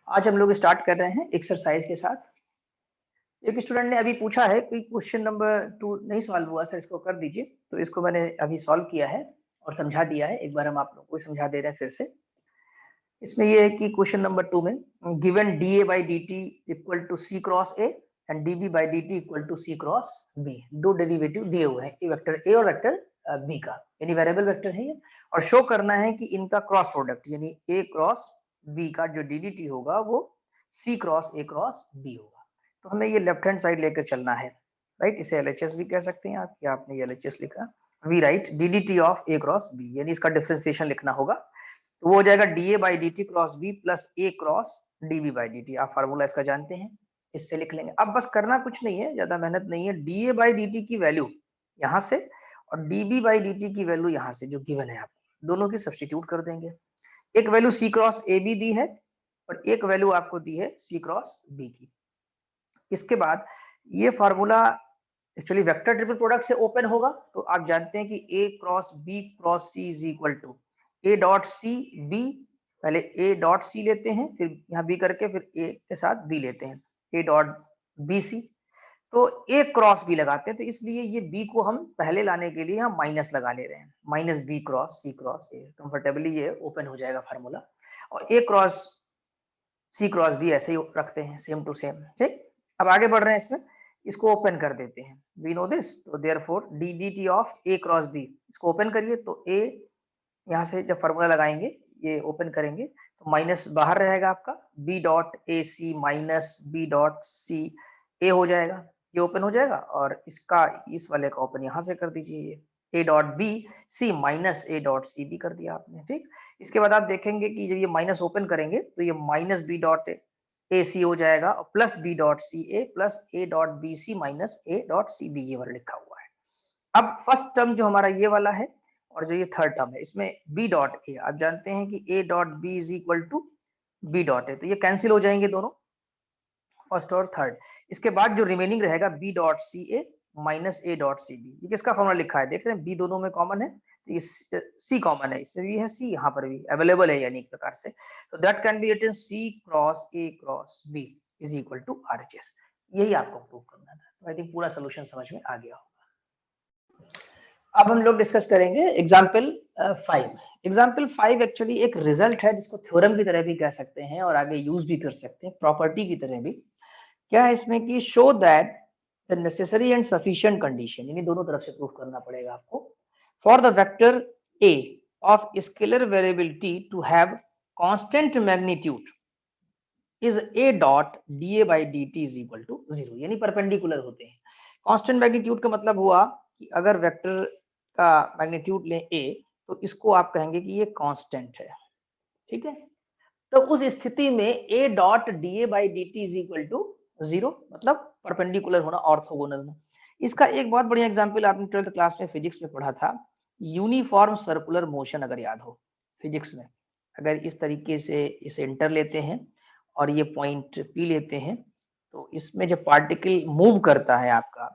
आज हम लोग स्टार्ट कर रहे हैं एक्सरसाइज के साथ। एक स्टूडेंट ने अभी पूछा है कि क्वेश्चन नंबर 2 नहीं सॉल्व हुआ सर, इसको कर दीजिए। तो इसको मैंने अभी सॉल्व किया है और समझा दिया है। एक बार हम आप लोगों को समझा दे रहे हैं फिर से। इसमें ये है कि क्वेश्चन नंबर 2 में given D A by D T equal to C cross A and D B by D T equal to C cross B, दो डेरिवेटिव दिए हुए हैं, ए वेक्टर ए और वेक्टर बी का, यानी वेरिएबल वेक्टर है ये। और शो करना है कि इनका क्रॉस प्रोडक्ट यानी ए क्रॉस बी का जो डी डी टी होगा वो सी क्रॉस ए क्रॉस बी होगा। तो हमें ये लेफ्ट हैंड साइड लेकर चलना है, राइट। इसे एलएचएस भी कह सकते हैं आप, या आपने एलएचएस लिखा, we write D D T of A cross B, यानी इसका डिफरेंशिएशन लिखना होगा। तो वो हो जाएगा D A by D T cross B plus A cross D B by D T. आप फार्मूला इसका जानते हैं, इससे लिख लेंगे। अब बस करना कुछ नहीं है, ज्यादा मेहनत नहीं है। D A by D T की वैल्यू यहाँ से और D B by D T की वैल्यू यहाँ से जो गिवन है, आप दोनों की सब्स्टिट्यूट कर देंगे। एक value C cross A B दी है और एक वैल्यू आपको दी है सी क्रॉस बी की। इसके बाद ये formula actually vector triple product से ओपन होगा। तो आप जानते हैं कि A cross C is equal to A dot C B. पहले ए डॉट सी लेते हैं, फिर यहाँ बी करके फिर ए के साथ बी लेते हैं, ए डॉट बी सी। तो ए क्रॉस बी लगाते हैं, तो इसलिए ये बी को हम पहले लाने के लिए यहाँ माइनस लगा ले रहे हैं, minus B cross C cross A. Comfortably ये ओपन हो जाएगा फार्मूला। और A cross C cross B ऐसे ही रखते हैं, सेम टू सेम। ठीक, अब आगे बढ़ रहे हैं इसमें, इसको ओपन कर देते हैं। वी नो दिस, तो therefore D D T of A cross B, इसको ओपन करिए। तो ए यहाँ से जब फॉर्मूला लगाएंगे, ये ओपन करेंगे तो माइनस बाहर रहेगा आपका, B dot A C minus B dot C A हो जाएगा, ये ओपन हो जाएगा। और इसका इस वाले का ओपन यहाँ से कर दीजिए, ये A dot B C minus A dot C B कर दिया आपने। ठीक, इसके बाद आप देखेंगे कि जब ये माइनस ओपन करेंगे तो ये minus B dot A C हो जाएगा और plus B dot C A plus A dot B C minus A dot C B, ये वाला लिखा हुआ है। अब फर्स्ट टर्म जो हमारा ये वाला है और जो ये थर्ड टर्म है, इसमें बी डॉट ए, आप जानते हैं कि ए dot B is equal to B dot A, तो ये कैंसिल हो जाएंगे दोनों, फर्स्ट और थर्ड। इसके बाद जो रिमेनिंग रहेगा B dot C A minus A dot C B, ये किसका फॉर्मूला लिखा है देख रहे हैं, बी दोनों में कॉमन है, तो ये सी कॉमन है, इसमें भी है सी, यहाँ पर भी अवेलेबल है, यानी एक प्रकार से। तो that can be written C cross A cross B is equal to RHS. यही आपको प्रूव करना था। तो आई थिंक पूरा सोल्यूशन समझ में आ गया होगा। अब हम लोग डिस्कस करेंगे एग्जाम्पल 5। एग्जाम्पल 5 एक्चुअली एक रिजल्ट है जिसको थ्योरम की तरह भी कह सकते हैं और आगे यूज भी कर सकते हैं, प्रॉपर्टी की तरह भी। क्या है इसमें कि show that the necessary and sufficient condition, यानी दोनों तरफ से प्रूफ करना पड़ेगा आपको, for the vector A of scalar variability to have constant magnitude is A dot D A by D T is equal to 0, यानी परपेंडिकुलर होते हैं। कांस्टेंट मैग्नीट्यूड का मतलब हुआ कि अगर वेक्टर का मैग्नीट्यूड लें ए, तो इसको आप कहेंगे कि ये कांस्टेंट है। ठीक है, तो उस स्थिति में A dot D A by D T is equal to 0, मतलब परपेंडिकुलर होना, ऑर्थोगोनल में। इसका एक बहुत बढ़िया एग्जांपल आपने 12th क्लास में फिजिक्स में पढ़ा था, यूनिफॉर्म सर्कुलर मोशन, अगर याद हो फिजिक्स में। अगर इस तरीके से इसे इंटर लेते हैं और ये पॉइंट पी लेते हैं, तो इसमें जब पार्टिकल मूव करता है आपका,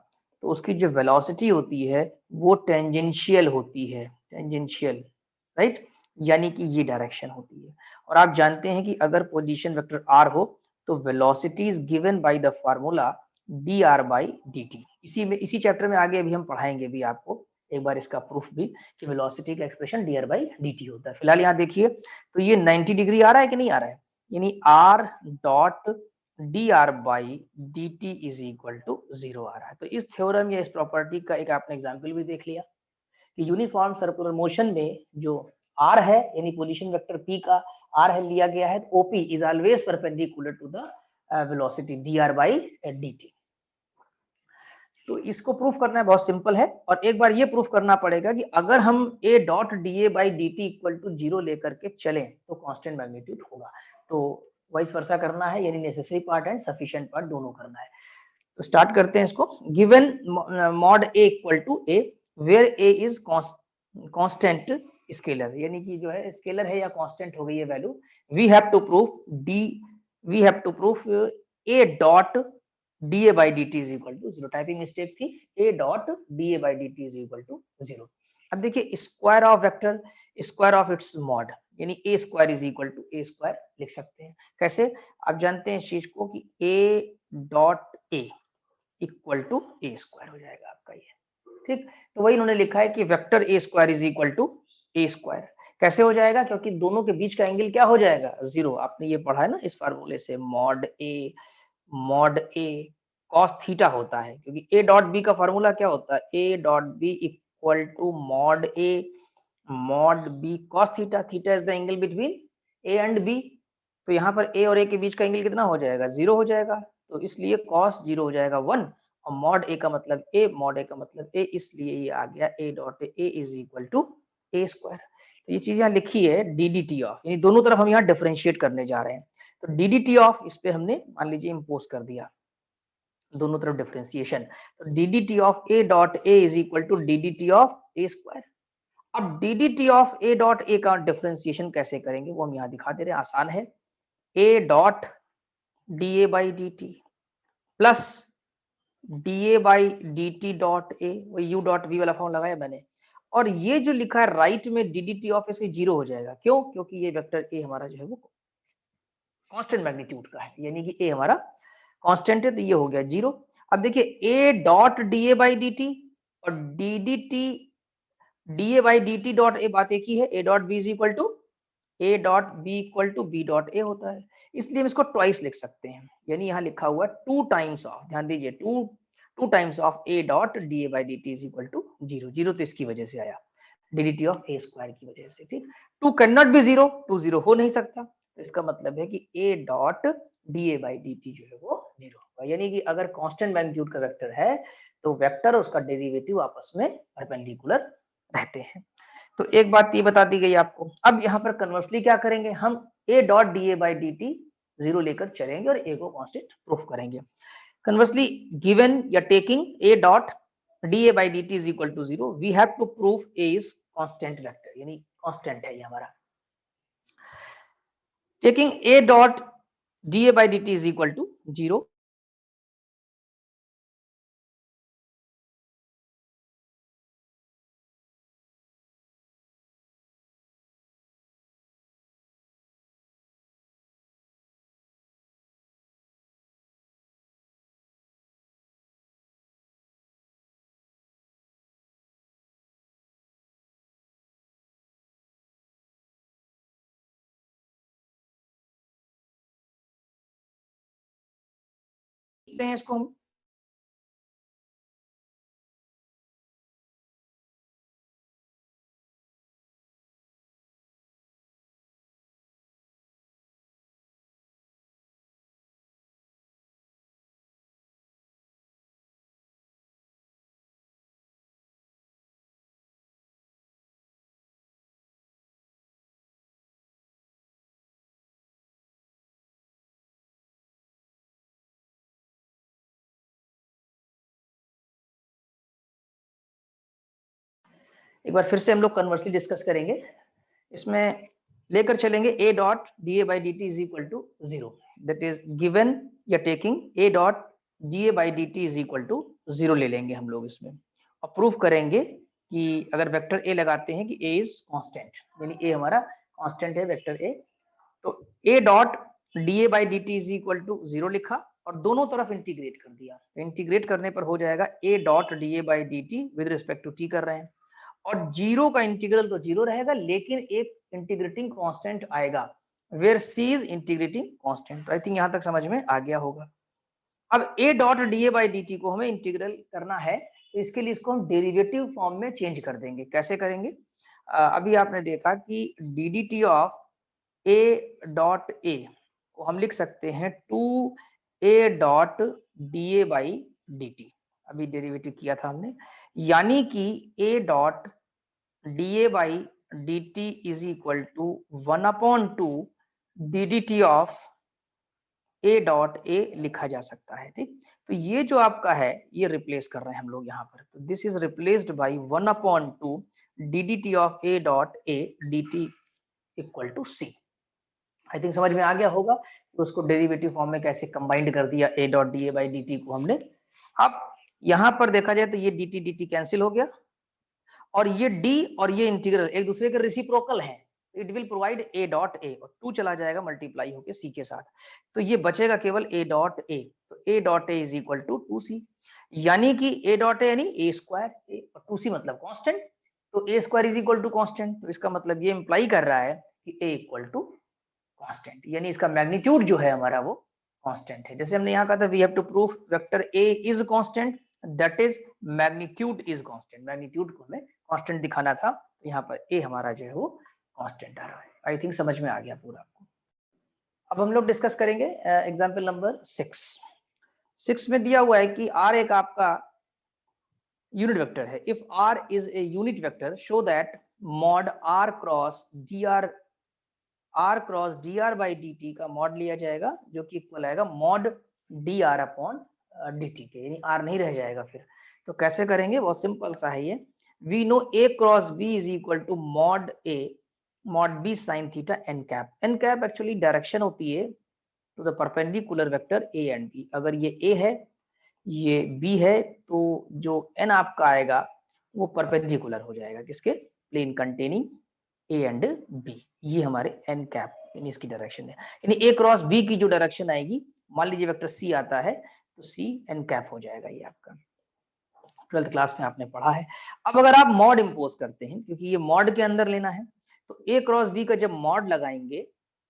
तो उसकी जो वेलोसिटी होती है वो टेंजेंशियल होती है, टेंजेंशियल, राइट, यानी कि ये डायरेक्शन होती है। और आप जानते हैं कि अगर पोजीशन वेक्टर r हो तो velocity is given by the formula dr by dt। इसी चैप्टर में आगे अभी हम पढ़ाएंगे भी आपको एक बार इसका प्रूफ भी, कि वेलोसिटी का एक्सप्रेशन dr बाई dt होता है। फिलहाल यहाँ देखिए, तो ये 90 डिग्री आ रहा है कि नहीं आ रहा है, यानी r dot dr by dt is equal to 0 आ रहा है। तो इस थ्योरम या इस प्रॉपर्टी का एक आपने एग्जाम्पल भी देख लिया कि यूनिफॉर्म सर्कुलर मोशन में जो r है, यानी पोजीशन वेक्टर p का r है लिया गया है, तो OP is always perpendicular to the velocity dr by dt। तो इसको प्रूफ करना है, बहुत सिंपल है। और एक बार ये प्रूफ करना पड़ेगा कि अगर हम a dot D A by D T equal to 0 लेकर के चलें तो कांस्टेंट मैग्नीट्यूड होगा। तो वाइस वर्सा करना है, यानी necessary part and sufficient part दोनों करना है। तो स्टार्ट करते हैं इसको। Given mod a equal to a where a is constant scalar, यानी कि जो है स्केलर है या कांस्टेंट हो गई है value, we have to proof a dot D A by D T is equal to 0। Typing mistake थी, a dot D A by D T is equal to 0। अब देखिए square of vector, square of its mod, यानी A square is equal to A square लिख सकते हैं। कैसे? आप जानते हैं इस चीज को कि ए dot A equal to A square हो जाएगा आपका ये, ठीक। तो वही इन्होंने लिखा है कि vector A square is equal to A square. कैसे हो जाएगा? क्योंकि दोनों के बीच का एंगल क्या हो जाएगा? जीरो। आपने ये पढ़ा है ना इस फार्मूले से, मॉड ए कॉस थीटा होता है, क्योंकि ए डॉट बी का फार्मूला क्या होता है? A dot B equal to mod B cos theta. Theta is the angle between A and B. तो यहाँ पर ए और ए के बीच का एंगल कितना हो जाएगा? जीरो हो जाएगा। तो इसलिए कॉस जीरो हो जाएगा 1, और मॉड ए का मतलब ए, मॉड ए का मतलब ए, इसलिए ये आ गया A dot A is equal to A square. तो ये चीज यहाँ लिखी है डी डी टी ऑफ, यानी दोनों तरफ हम यहाँ डिफरेंशिएट करने जा रहे हैं। तो डी डी टी ऑफ इस पे हमने मान लीजिए इम्पोज कर दिया, दोनों तरफ डिफरेंशिएशन। तो D D T of A dot A is equal to D D T of A square. अब D D T of A dot A का डिफरेंशिएशन कैसे करेंगे वो हम यहाँ दिखा दे रहे हैं, आसान है। A dot D A by D T plus D A by D T dot ए, वो यू डॉट वी वाला फॉर्म लगाया मैंने। और ये जो लिखा है राइट में डी डी टी ऑफ ए से जीरो हो जाएगा। क्यों? क्योंकि ये वेक्टर ए हमारा जो है वो कांस्टेंट मैग्नीट्यूड का है, यानी कि ए हमारा कांस्टेंट है, तो ये हो गया जीरो। अब देखिए A dot D A by D T और D D T D A by D T dot A बात एक ही है। A dot B is equal to A dot B equal to B dot A होता है, इसलिए हम इसको ट्वाइस लिख सकते हैं। यानी यहाँ लिखा हुआ टू टाइम्स ऑफ, ध्यान दीजिए, two times of A dot D A by D T is equal to zero. Zero तो इसकी वजह से आया, d D T of A square की वजह से, ठीक। Two can not be zero, two zero हो नहीं सकता, तो इसका मतलब है कि ए dot D A by D t जो है वो जीरो होगा। यानी कि अगर कांस्टेंट मैग्नीट्यूड का वेक्टर है तो वेक्टर और उसका डेरिवेटिव आपस में परपेंडिकुलर रहते हैं। तो एक बात ये बता दी गई आपको। अब यहाँ पर कन्वर्सली क्या करेंगे हम? A dot D A by D t zero लेकर चलेंगे और ए को कांस्टेंट प्रूफ करेंगे। कन्वर्सली गिवन या taking A dot D A by D T is equal to zero, we have to prove a is constant vector, यानी constant है ये हमारा। Taking A dot D A by D T is equal to zero, हैं इसको हम। एक बार फिर से हम लोग कन्वर्सली डिस्कस करेंगे। इसमें लेकर चलेंगे A dot D A by D T is equal to zero, that is given या taking A dot D A by D T is equal to zero ले लेंगे हम लोग इसमें, और प्रूफ करेंगे कि अगर वेक्टर ए लगाते हैं कि ए इज कांस्टेंट, यानी ए हमारा कांस्टेंट है वेक्टर ए। तो ए dot D A by D T is equal to zero लिखा और दोनों तरफ इंटीग्रेट कर दिया। इंटीग्रेट करने पर हो जाएगा a dot D A by D t with respect to t कर रहे हैं, और जीरो का इंटीग्रल तो जीरो रहेगा, लेकिन एक इंटीग्रेटिंग कांस्टेंट आएगा where c is integrating constant. I think यहां तक समझ में आ गया होगा। अब a dot D A by D t को हमें इंटीग्रल करना है, तो इसके लिए इसको हम डेरिवेटिव फॉर्म में चेंज कर देंगे। कैसे करेंगे? अभी आपने देखा कि d D T of A dot a को हम लिख सकते हैं two A dot D A by D t, अभी डेरिवेटिव किया था हमने, यानी कि ए dot D A by D T is equal to 1/2 d D T of A dot a लिखा जा सकता है, ठीक। तो ये जो आपका है ये रिप्लेस कर रहे हैं हम लोग यहाँ पर, तो this is replaced by 1/2 d D T of A dot a d T equal to c. I think समझ में आ गया होगा तो उसको डेरिवेटिव फॉर्म में कैसे कंबाइंड कर दिया ए dot D A by D t को हमने। अब यहां पर देखा जाए तो ये डी टी कैंसिल हो गया, और ये डी और ये इंटीग्रल एक दूसरे के रेसिप्रोकल हैं, it will provide a dot ए, और 2 चला जाएगा मल्टीप्लाई होके सी के साथ, तो ये बचेगा केवल ए डॉट ए। तो ए dot A is equal to 2c, यानी कि ए डॉट ए यानी ए स्क्वायर ए, और 2c मतलब कांस्टेंट, तो A square is equal to constant. तो इसका मतलब ये इंप्लाई कर रहा है कि ए इक्वल टू कांस्टेंट, यानी इसका मैग्नीट्यूड जो है हमारा वो कांस्टेंट है। जैसे हमने यहाँ कहा था we have to prove vector a is constant, that is magnitude is constant, magnitude को हमें कांस्टेंट दिखाना था, तो यहाँ पर ए हमारा जो है वो कांस्टेंट आ रहा है। आई थिंक समझ में आ गया पूरा आपको। अब हम लोग डिस्कस करेंगे एग्जांपल नंबर 6 में दिया हुआ है कि आर एक आपका यूनिट वेक्टर है। If r is a unit vector show that mod r cross d r by D t का मॉड लिया जाएगा, जो कि इक्वल आएगा mod d r upon d t के, यानी आर नहीं रह जाएगा फिर। तो कैसे करेंगे, बहुत सिंपल सा है ये। We know a cross B is equal to mod a mod b sine theta n cap. N cap actually direction होती है to the perpendicular vector a and b. अगर ये ए है ये बी है, तो जो एन आपका आएगा वो परपेंडिकुलर हो जाएगा किसके, plane containing a and b. ये हमारे एन कैप यानी इसकी डायरेक्शन है, यानी ए क्रॉस बी की जो डायरेक्शन आएगी, मान लीजिए वेक्टर सी आता है तो सी एन कैप हो जाएगा। ये आपका 12th क्लास में आपने पढ़ा है। अब अगर आप मॉड इंपोज करते हैं, क्योंकि ये मॉड के अंदर लेना है, तो ए क्रॉस बी का जब मॉड लगाएंगे,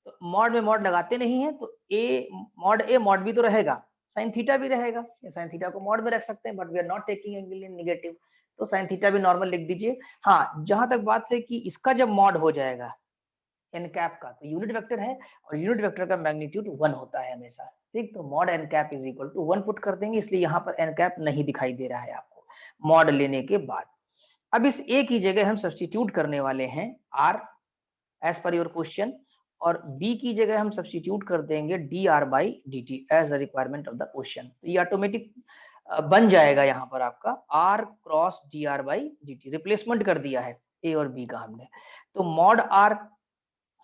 तो मॉड में मॉड लगाते नहीं है, तो ए मॉड बी तो रहेगा, साइन थीटा भी रहेगा। साइन थीटा को मॉड में रख सकते हैं, but we are not taking angle in negative, तो साइन थीटा भी नॉर्मल लिख दीजिए। हाँ, जहां तक बात है कि इसका जब मॉड हो जाएगा एन कैप का, तो यूनिट वेक्टर है और यूनिट वेक्टर का मैग्नीट्यूड 1 होता है हमेशा, ठीक। तो mod n cap is equal to 1 put कर देंगे, इसलिए यहाँ पर एन कैप नहीं दिखाई दे रहा है आपको मॉड लेने के बाद। अब इस ए की जगह हम सब्स्टिट्यूट करने वाले हैं r as per your question, और बी की जगह हम सब्स्टिट्यूट कर देंगे d r by D t as a requirement of the question. तो ये ऑटोमेटिक बन जाएगा यहाँ पर आपका r cross d r by D t, replacement कर दिया है ए और बी का हमने। तो मॉड आर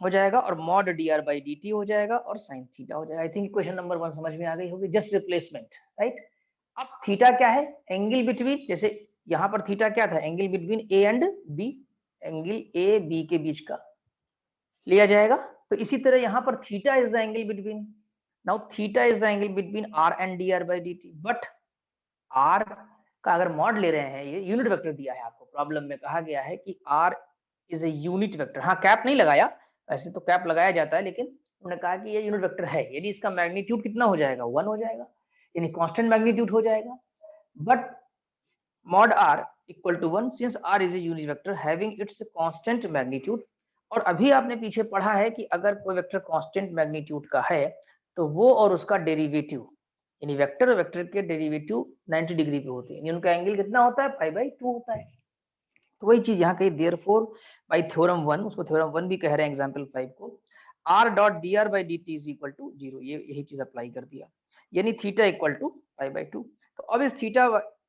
हो जाएगा और mod d r by D T हो जाएगा और साइन थीटा हो जाएगा। आई थिंक क्वेश्चन नंबर 1 समझ में आ गई होगी, जस्ट रिप्लेसमेंट, राइट। अब थीटा क्या है, एंगल बिटवीन, जैसे यहाँ पर थीटा क्या था, angle between A and b, angle a b के बीच का लिया जाएगा। तो इसी तरह यहाँ पर theta is the angle between, now theta is the angle between r and d r by D t. But r का अगर मॉड ले रहे हैं, ये यूनिट वेक्टर दिया है आपको, प्रॉब्लम में कहा गया है कि r is a unit vector. हाँ, कैप नहीं लगाया, ऐसे तो कैप लगाया जाता है, लेकिन उन्होंने कहा कि ये यूनिट वेक्टर है, यानी इसका मैग्नीट्यूड कितना हो जाएगा, 1 हो जाएगा, यानी कांस्टेंट मैग्नीट्यूड हो जाएगा। But mod r equal to 1 since r is a unit vector having its constant magnitude। और अभी आपने पीछे पढ़ा है कि अगर कोई वेक्टर कांस्टेंट मैग्नीट्यूड का है तो वो और उसका डेरिवेटिव, यानी वेक्टर और वेक्टर के डेरिवेटिव 90 डिग्री पे होते हैं, यानी उनका एंगल कितना होता है, π/2 होता है। तो वही चीज यहाँ कही, देयरफॉर बाय थ्योरम 1, उसको थ्योरम 1 भी कह रहे हैं एग्जांपल 5 को, r dot dr by dt is equal to 0, ये यही चीज अप्लाई कर दिया, यानी थीटा इक्वल टू π/2। तो अब इस थीटा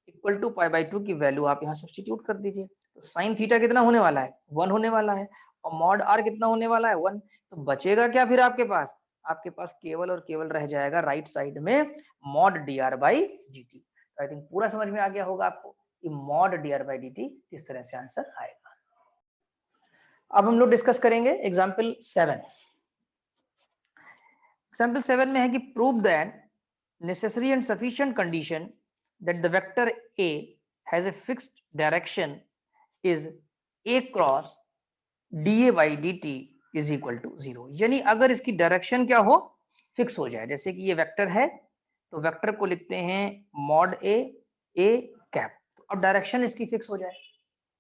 इक्वल टू π/2 की वैल्यू आप यहाँ सब्स्टिट्यूट कर दीजिए, तो साइन थीटा कितना होने वाला है, 1 होने वाला है, और मॉड r कितना होने वाला है, 1। तो बचेगा क्या फिर आपके पास, आपके पास केवल और केवल रह जाएगा राइट साइड में mod dr by dt। I think पूरा समझ में आ गया होगा आपको कि मॉड dr बाई dt किस तरह से आंसर आएगा। अब हम लोग डिस्कस करेंगे एग्जांपल 7। एग्जांपल 7 में है कि prove that necessary and sufficient condition that the vector A has a fixed direction is A cross dA by dt is equal to 0। यानी अगर इसकी डायरेक्शन क्या हो, फिक्स हो जाए, जैसे कि ये वेक्टर है तो वेक्टर को लिखते हैं मॉड ए कैप, तो अब डायरेक्शन इसकी फिक्स हो जाए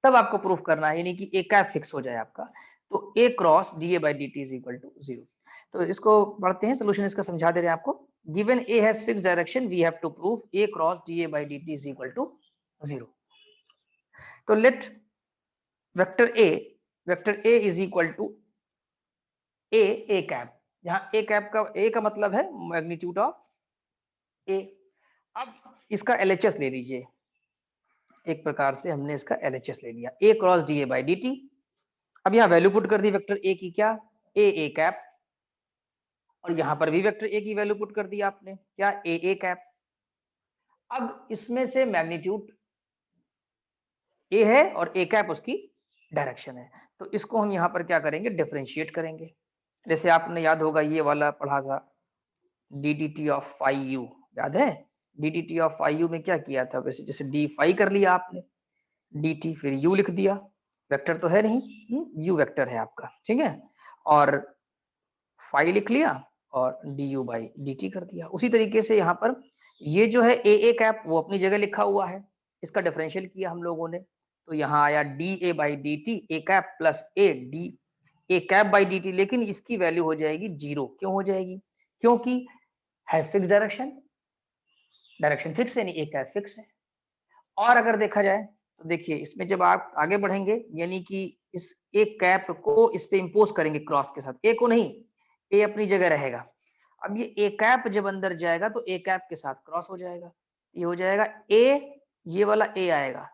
तब आपको प्रूफ करना है, यानी कि ए कैप फिक्स हो जाए आपका, तो A cross D A by D T is equal to 0। तो इसको पढ़ते हैं, सोल्यूशन इसका समझा दे रहे हैं आपको। Given a has fixed direction we have to prove a cross D A by D T is equal to 0। तो let vector a is equal to a cap, जहां ए का मतलब है मैग्नीट्यूड ऑफ ए। अब इसका एलएचएस ले लीजिए, एक प्रकार से हमने इसका एलएचएस ले लिया, A cross D A by D T. अब यहाँ वैल्यू पुट कर दी वेक्टर ए की, क्या, ए कैप, और यहाँ पर भी वेक्टर ए की वैल्यू पुट कर दी आपने, क्या, ए कैप। अब इसमें से मैग्नीट्यूड ए है और ए कैप उसकी डायरेक्शन है, तो इसको हम यहाँ पर क्या करेंगे, डिफरेंशिएट करेंगे। जैसे आपने याद होगा ये वाला पढ़ा था dt ऑफ फाई u, याद है dt ऑफ फाई u में क्या किया था, वैसे जैसे d फाई कर लिया आपने, dt फिर u लिख दिया, वेक्टर तो है नहीं, u वेक्टर है आपका, ठीक है, और फाई लिख लिया और du बाई dt कर दिया। उसी तरीके से यहाँ पर ये जो है a कैप वो अपनी जगह लिखा हुआ है, इसका डिफरेंशियल किया हम लोगों ने, तो यहाँ आया da by dt a cap plus a cap by dt, लेकिन इसकी वैल्यू हो जाएगी 0। क्यों हो जाएगी, क्योंकि has fix direction, direction fix है, नहीं a कैप फिक्स है। और अगर देखा जाए तो देखिए इसमें जब आप आगे बढ़ेंगे, यानी कि इस एक कैप को इस पे इंपोज करेंगे क्रॉस के साथ, ए को नहीं, ए अपनी जगह रहेगा। अब ये ए कैप जब अंदर जाएगा तो ए कैप के साथ क्रॉस हो जाएगा, ये हो जाएगा ए, ये वाला ए आएगा,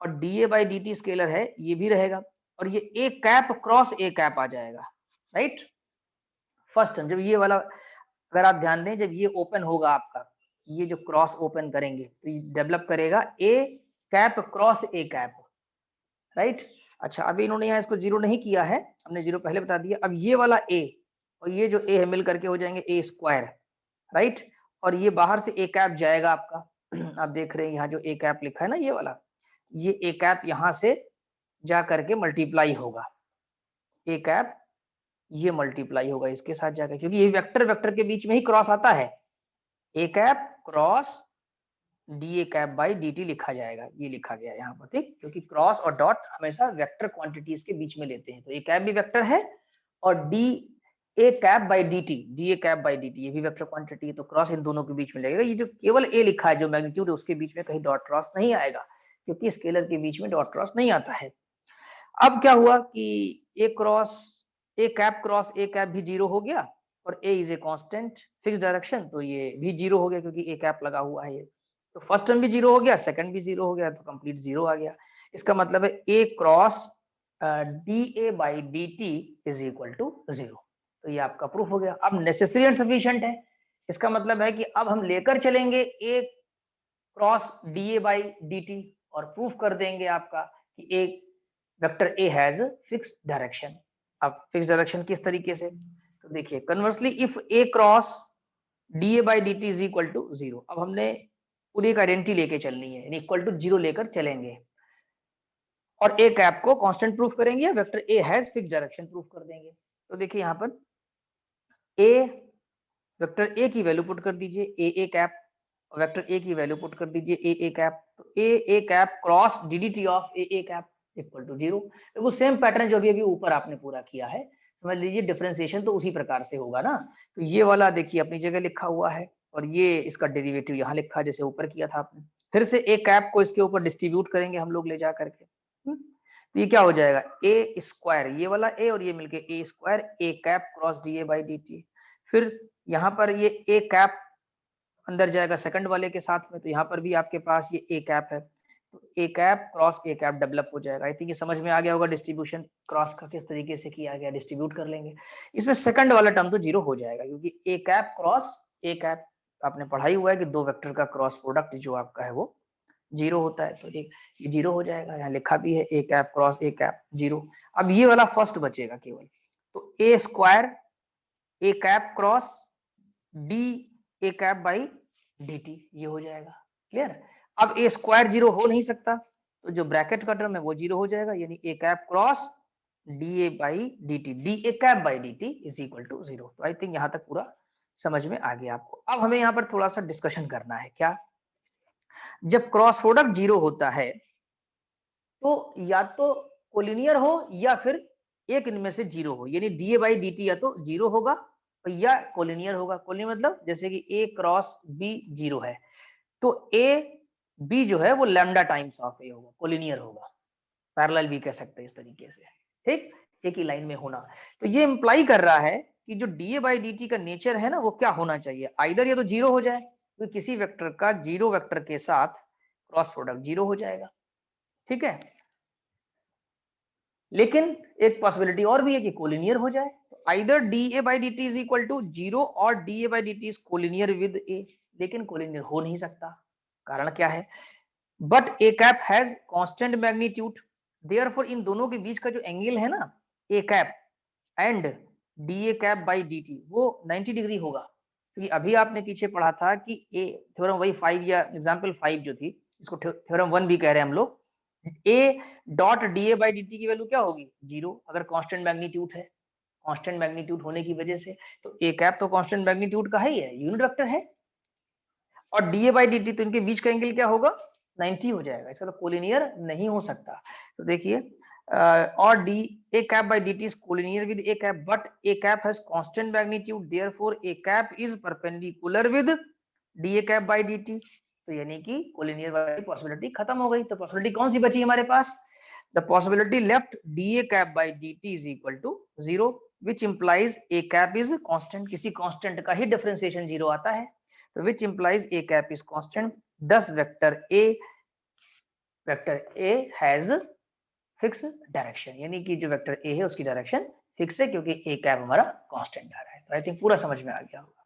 और D A by D T scalar है ये भी रहेगा, और ये ए कैप क्रॉस ए कैप आ जाएगा, राइट। फर्स्ट जब ये वाला, अगर आप ध्यान दें, जब ये ओपन होगा आपका, ये जो क्रॉस ओपन करेंगे तो ये डेवलप करेगा A cap cross A cap, right. अच्छा, अभी इन्होंने यहाँ इसको जीरो नहीं किया है, हमने जीरो पहले बता दिया। अब ये वाला ए और ये जो ए है मिल करके हो जाएंगे ए स्क्वायर, राइट, और ये बाहर से ए कैप जाएगा आपका। आप देख रहे हैं यहाँ जो ए कैप लिखा है ना, ये वाला, ये ए कैप यहाँ से जा करके मल्टीप्लाई होगा, ए कैप ये मल्टीप्लाई होगा इसके साथ जाकर, क्योंकि ये वेक्टर वेक्टर के बीच में ही क्रॉस आता है, A cap cross D A cap by D T लिखा जाएगा, ये लिखा गया यहाँ पर, ठीक, क्योंकि क्रॉस और डॉट हमेशा वेक्टर क्वांटिटीज के बीच में लेते हैं, तो ए कैप भी वेक्टर है और D A cap by D T, D A cap by D T ये भी वेक्टर क्वांटिटी है, तो क्रॉस इन दोनों के बीच में लगेगा। ये जो केवल ए लिखा है जो मैग्नीट्यूड है उसके बीच में कहीं डॉट क्रॉस नहीं आएगा, क्योंकि स्केलर के बीच में डॉट क्रॉस नहीं आता है। अब क्या हुआ कि A cap cross A cap भी जीरो हो गया, और A is a constant fix direction, तो ये भी जीरो हो गया क्योंकि ए कैप लगा हुआ है ये, तो फर्स्ट टर्म भी जीरो हो गया, सेकंड भी जीरो हो गया, तो कंप्लीट जीरो आ गया। इसका मतलब है A cross D A by D T is equal to zero, तो ये आपका प्रूफ हो गया। अब नेसेसरी एंड सफिशिएंट है, इसका मतलब है कि अब हम लेकर चलेंगे A cross D A by D T और प्रूफ कर देंगे आपका कि एक vector A has fix direction. अब फिक्स डायरेक्शन किस तरीके से, तो देखिए conversely if A cross D A by D T is equal to zero, अब हमने पूरी एक आइडेंटिटी लेके चलनी है, यानी इक्वल टू जीरो लेकर चलेंगे, और ए कैप को कांस्टेंट प्रूफ करेंगे या vector A has fix direction proof कर देंगे। तो देखिए यहाँ पर ए, वेक्टर ए की वैल्यू पुट कर दीजिए ए कैप, और वेक्टर ए की वैल्यू पुट कर दीजिए ए कैप, तो A cap cross D D T of A cap equal to zero. देखो सेम पैटर्न जो अभी ऊपर आपने पूरा किया है, समझ लीजिए डिफरेंशिएशन तो उसी प्रकार से होगा ना। तो ये वाला देखिए अपनी जगह लिखा हुआ है, और ये इसका डेरिवेटिव यहाँ लिखा है जैसे ऊपर किया था आपने। फिर से ए कैप को इसके ऊपर डिस्ट्रीब्यूट करेंगे हम लोग ले जा करके, तो ये क्या हो जाएगा ए स्क्वायर, ये वाला ए और ये मिलके A square A cap cross D A by D T. फिर यहाँ पर ये ए कैप अंदर जाएगा सेकंड वाले के साथ में, तो यहाँ पर भी आपके पास ये ए कैप है, तो A cap cross A cap develop हो जाएगा। आई थिंक ये समझ में आ गया होगा डिस्ट्रीब्यूशन क्रॉस का किस तरीके से किया गया, डिस्ट्रीब्यूट कर लेंगे। इसमें सेकंड वाला टर्म तो जीरो हो जाएगा, क्योंकि ए कैप क्रॉस ए कैप आपने पढ़ाई हुआ है कि दो वेक्टर का क्रॉस प्रोडक्ट जो आपका है वो जीरो होता है, तो एक ये जीरो हो जाएगा, यहाँ लिखा भी है A cap cross A cap zero. अब ये वाला फर्स्ट बचेगा केवल, तो A square A cap cross D A cap by D T, ये हो जाएगा, क्लियर। अब ए स्क्वायर जीरो हो नहीं सकता, तो जो ब्रैकेट का टर्म है वो जीरो हो जाएगा, यानी A cap cross D A by D T, D A cap by D T is equal to zero. तो आई थिंक यहाँ तक पूरा समझ में आ गया आपको। अब हमें यहाँ पर थोड़ा सा डिस्कशन करना है, क्या, जब क्रॉस प्रोडक्ट जीरो होता है तो या तो कोलिनियर हो या फिर एक इनमें से जीरो हो, यानी D A by D T या तो जीरो होगा या कोलिनियर होगा। कोलिनियर मतलब जैसे कि ए क्रॉस बी जीरो है, तो ए बी जो है वो लैम्डा टाइम्स ऑफ ए होगा, कोलिनियर होगा, पैरेलल भी कह सकते हैं इस तरीके से, ठीक, एक ही लाइन में होना। तो ये इंप्लाई कर रहा है कि जो D A by D t का नेचर है ना वो क्या होना चाहिए, आइदर ये तो जीरो हो जाए, तो किसी वेक्टर का जीरो वेक्टर के साथ क्रॉस प्रोडक्ट जीरो हो जाएगा, ठीक है। लेकिन एक पॉसिबिलिटी और भी है कि कोलिनियर हो जाए, तो either D A by D T is equal to zero और D A by D T is collinear with A, लेकिन कोलिनियर हो नहीं सकता। कारण क्या है, but A cap has constant magnitude, therefore इन दोनों के बीच का जो एंगल है ना A cap and D A cap by D T वो 90 डिग्री होगा, क्योंकि अभी आपने पीछे पढ़ा था कि ए थ्योरम वही 5 या एग्जांपल 5 जो थी, इसको थ्योरम 1 भी कह रहे हैं हम लोग, ए dot D A by D T की वैल्यू क्या होगी 0, अगर कांस्टेंट मैग्नीट्यूड है, कांस्टेंट मैग्नीट्यूड होने की वजह से तो ए कैप तो कांस्टेंट मैग्नीट्यूड का ही है, यूनिट वेक्टर है, और D A by D T तो इनके बीच का एंगल क्या होगा 90 हो जाएगा, इसका तो कोलिनियर नहीं हो सकता। तो देखिए और D A cap by D T is collinear with A cap but A cap has constant magnitude therefore A cap is perpendicular with D A cap by D T, तो यानी कि कोलिनियर वाली पॉसिबिलिटी खत्म हो गई। तो possibility कौन सी बची हमारे पास, the possibility left D A cap by D T is equal to 0 which implies A cap is constant, किसी कांस्टेंट का ही डिफरेंशिएशन 0 आता है, तो which implies a cap is constant, thus vector A has fixed direction, यानी कि जो vector A है उसकी डायरेक्शन फिक्स है क्योंकि a कैप हमारा कांस्टेंट आ रहा है। तो आई थिंक पूरा समझ में आ गया होगा।